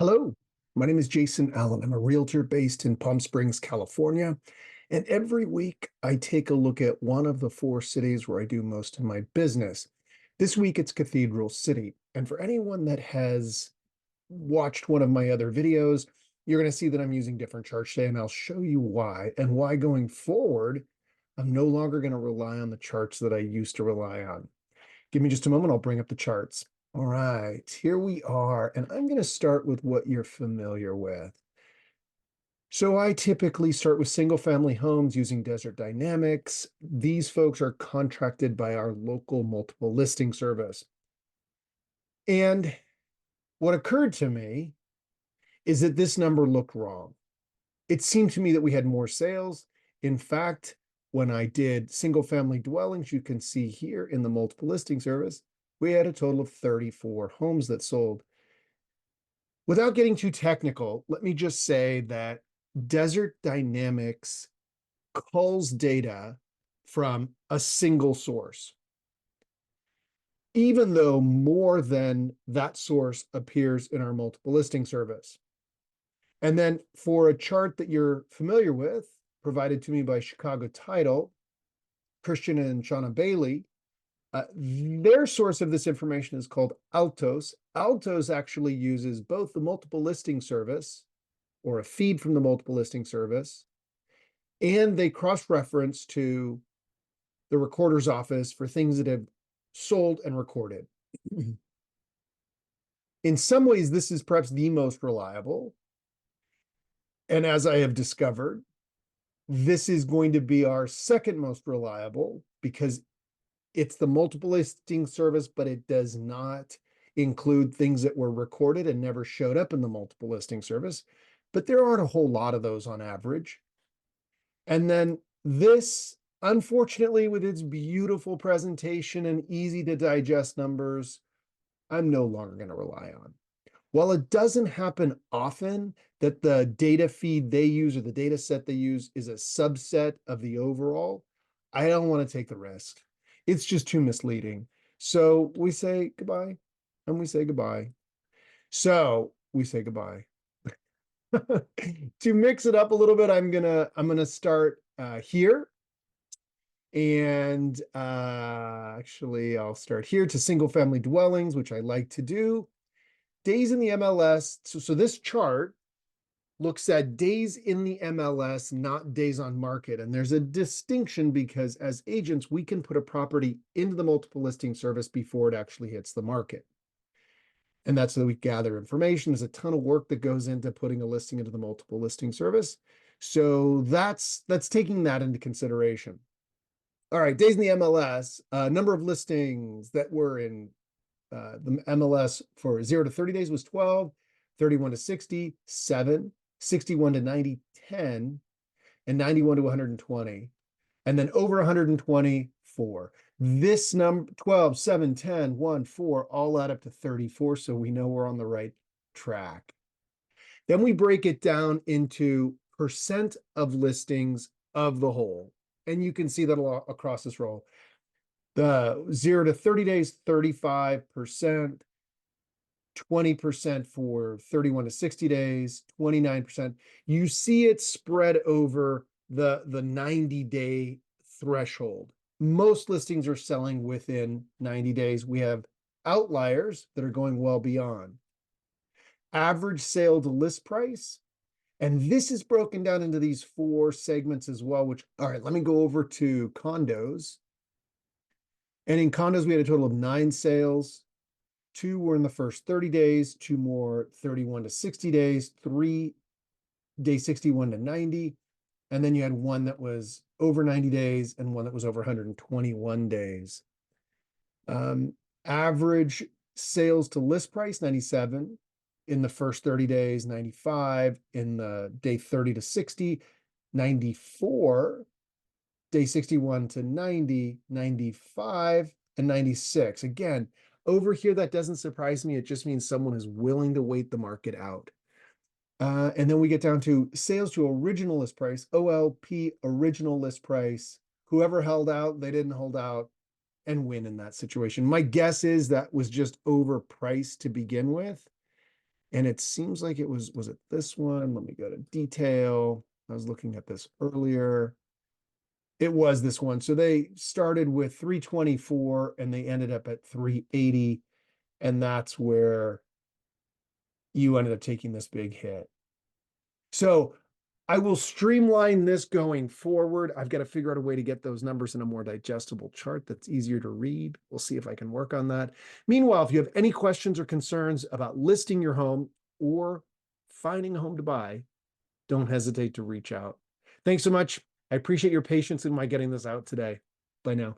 Hello, my name is Jason Allen. I'm a realtor based in Palm Springs, California. And every week I take a look at one of the four cities where I do most of my business. This week it's Cathedral City. And for anyone that has watched one of my other videos, you're going to see that I'm using different charts today, and I'll show you why and why going forward, I'm no longer going to rely on the charts that I used to rely on. Give me just a moment, I'll bring up the charts. All right, here we are, and I'm going to start with what you're familiar with. So I typically start with single family homes using Desert Dynamics. These folks are contracted by our local multiple listing service. And what occurred to me is that this number looked wrong. It seemed to me that we had more sales. In fact, when I did single family dwellings, you can see here in the multiple listing service, we had a total of 34 homes that sold. Without getting too technical, let me just say that Desert Dynamics culls data from a single source, even though more than that source appears in our multiple listing service. And then for a chart that you're familiar with, provided to me by Chicago Title, Christian and Shauna Bailey, their source of this information is called Altos. Altos actually uses both the multiple listing service or a feed from the multiple listing service, and they cross-reference to the recorder's office for things that have sold and recorded. In some ways, this is perhaps the most reliable. And as I have discovered, this is going to be our second most reliable because it's the multiple listing service, but it does not include things that were recorded and never showed up in the multiple listing service. But there aren't a whole lot of those on average. And then this, unfortunately, with its beautiful presentation and easy to digest numbers, I'm no longer going to rely on. While it doesn't happen often that the data feed they use or the data set they use is a subset of the overall, I don't want to take the risk. It's just too misleading. So we say goodbye and we say goodbye. So we say goodbye. To mix it up a little bit, I'm gonna start here. And actually, I'll start here to single family dwellings, which I like to do. Days in the MLS. So this chart looks at days in the MLS, not days on market. And there's a distinction because as agents, we can put a property into the multiple listing service before it actually hits the market. And that's so that we gather information. There's a ton of work that goes into putting a listing into the multiple listing service. So that's taking that into consideration. All right, days in the MLS, number of listings that were in the MLS for 0 to 30 days was 12, 31 to 60, 7, 61 to 90, 10, and 91 to 120. And then over 120, 4. This number, 12, 7, 10, 1, 4, all add up to 34, so we know we're on the right track. Then we break it down into percent of listings of the whole. And you can see that across this row. The 0 to 30 days, 35%, 20% for 31 to 60 days, 29%. You see it spread over the 90-day threshold. Most listings are selling within 90 days. We have outliers that are going well beyond. Average sale to list price. And this is broken down into these four segments as well, which, all right, let me go over to condos. And in condos, we had a total of 9 sales. 2 were in the first 30 days, 2 more 31 to 60 days, 3 day 61 to 90. And then you had 1 that was over 90 days and 1 that was over 121 days. Average sales to list price, 97 in the first 30 days, 95 in the day 30 to 60, 94 day 61 to 90, 95, and 96. Again, over here, that doesn't surprise me. It just means someone is willing to wait the market out. And then we get down to sales to original list price, OLP, original list price. Whoever held out, they didn't hold out and win in that situation. My guess is that was just overpriced to begin with. And it seems like was it this one? Let me go to detail. I was looking at this earlier. It was this one. So they started with 324 and they ended up at 380. And that's where you ended up taking this big hit. So I will streamline this going forward. I've got to figure out a way to get those numbers in a more digestible chart that's easier to read. We'll see if I can work on that. Meanwhile, if you have any questions or concerns about listing your home or finding a home to buy, don't hesitate to reach out. Thanks so much. I appreciate your patience in my getting this out today. Bye now.